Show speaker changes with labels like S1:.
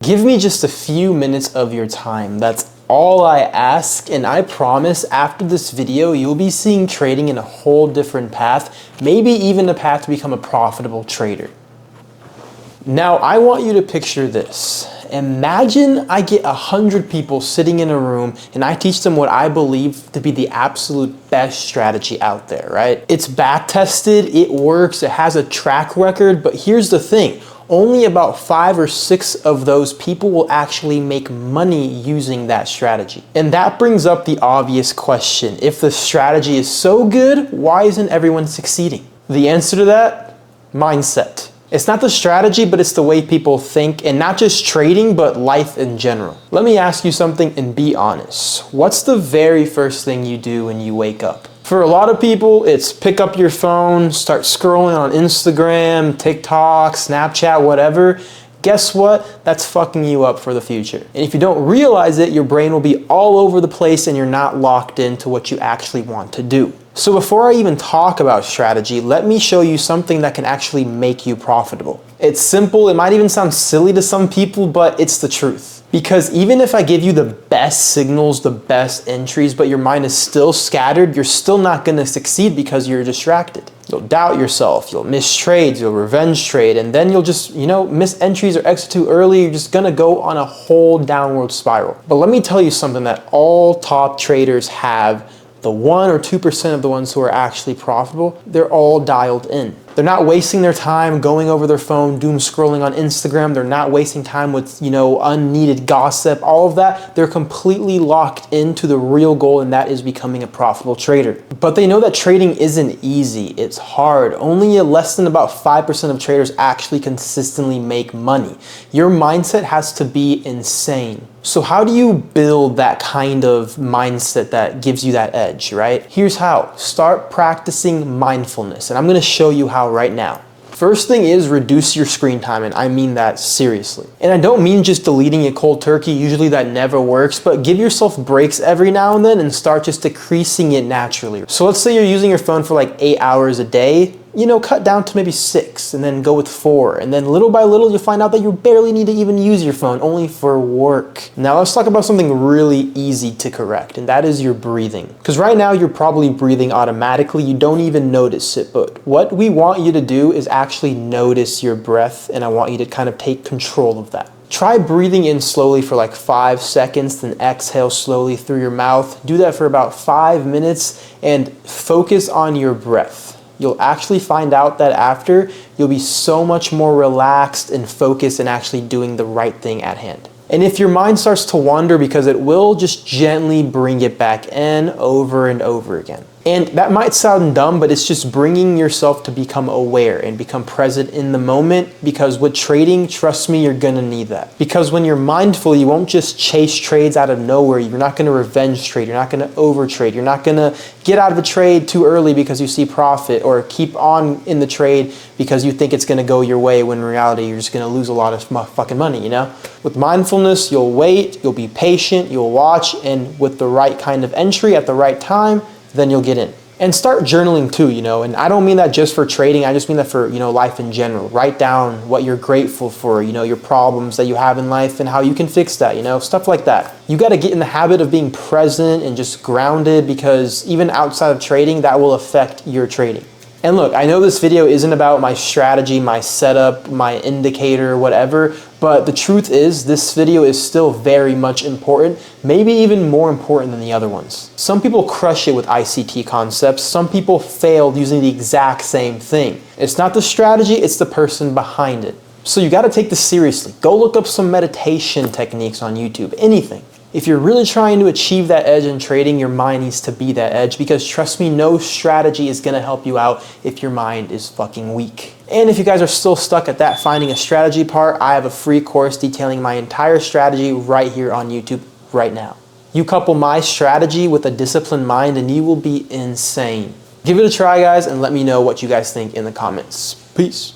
S1: Give me just a few minutes of your time. That's all I ask, and I promise after this video, you'll be seeing trading in a whole different path, maybe even a path to become a profitable trader. Now, I want you to picture this. Imagine I get 100 people sitting in a room and I teach them what I believe to be the absolute best strategy out there, right? It's back tested, it works, it has a track record, but here's the thing. Only about 5 or 6 of those people will actually make money using that strategy. And that brings up the obvious question. If the strategy is so good, why isn't everyone succeeding? The answer to that? Mindset. It's not the strategy, but it's the way people think, and not just trading, but life in general. Let me ask you something and be honest. What's the very first thing you do when you wake up? For a lot of people, it's pick up your phone, start scrolling on Instagram, TikTok, Snapchat, whatever. Guess what? That's fucking you up for the future. And if you don't realize it, your brain will be all over the place and you're not locked into what you actually want to do. So before I even talk about strategy, let me show you something that can actually make you profitable. It's simple, it might even sound silly to some people, but it's the truth. Because even if I give you the best signals, the best entries, but your mind is still scattered, you're still not gonna succeed because you're distracted. You'll doubt yourself, you'll miss trades, you'll revenge trade, and then you'll just, miss entries or exit too early, you're just gonna go on a whole downward spiral. But let me tell you something that all top traders have. The 1 or 2% of the ones who are actually profitable, they're all dialed in. They're not wasting their time going over their phone, doom scrolling on Instagram. They're not wasting time with, unneeded gossip, all of that. They're completely locked into the real goal, and that is becoming a profitable trader. But they know that trading isn't easy. It's hard. Only less than about 5% of traders actually consistently make money. Your mindset has to be insane. So how do you build that kind of mindset that gives you that edge, right? Here's how. Start practicing mindfulness, and I'm gonna show you how right now. First thing is reduce your screen time, and I mean that seriously. And I don't mean just deleting it cold turkey, usually that never works, but give yourself breaks every now and then and start just decreasing it naturally. So let's say you're using your phone for like 8 hours a day, cut down to maybe 6 and then go with 4. And then little by little, you'll find out that you barely need to even use your phone, only for work. Now let's talk about something really easy to correct, and that is your breathing. Because right now you're probably breathing automatically, you don't even notice it, but what we want you to do is actually notice your breath, and I want you to kind of take control of that. Try breathing in slowly for like 5 seconds, then exhale slowly through your mouth. Do that for about 5 minutes and focus on your breath. You'll actually find out that after, you'll be so much more relaxed and focused and actually doing the right thing at hand. And if your mind starts to wander, because it will, just gently bring it back in over and over again. And that might sound dumb, but it's just bringing yourself to become aware and become present in the moment, because with trading, trust me, you're gonna need that. Because when you're mindful, you won't just chase trades out of nowhere. You're not gonna revenge trade. You're not gonna overtrade. You're not gonna get out of a trade too early because you see profit, or keep on in the trade because you think it's gonna go your way, when in reality, you're just gonna lose a lot of fucking money, With mindfulness, you'll wait, you'll be patient, you'll watch, and with the right kind of entry at the right time, then you'll get in. And start journaling too, and I don't mean that just for trading, I just mean that for, life in general. Write down what you're grateful for, your problems that you have in life and how you can fix that, stuff like that. You gotta get in the habit of being present and just grounded, because even outside of trading, that will affect your trading. And look, I know this video isn't about my strategy, my setup, my indicator, whatever, but the truth is this video is still very much important, maybe even more important than the other ones. Some people crush it with ICT concepts, some people failed using the exact same thing. It's not the strategy, it's the person behind it. So you gotta take this seriously. Go look up some meditation techniques on YouTube, anything. If you're really trying to achieve that edge in trading, your mind needs to be that edge, because trust me, no strategy is gonna help you out if your mind is fucking weak. And if you guys are still stuck at that finding a strategy part, I have a free course detailing my entire strategy right here on YouTube right now. You couple my strategy with a disciplined mind and you will be insane. Give it a try, guys, and let me know what you guys think in the comments. Peace.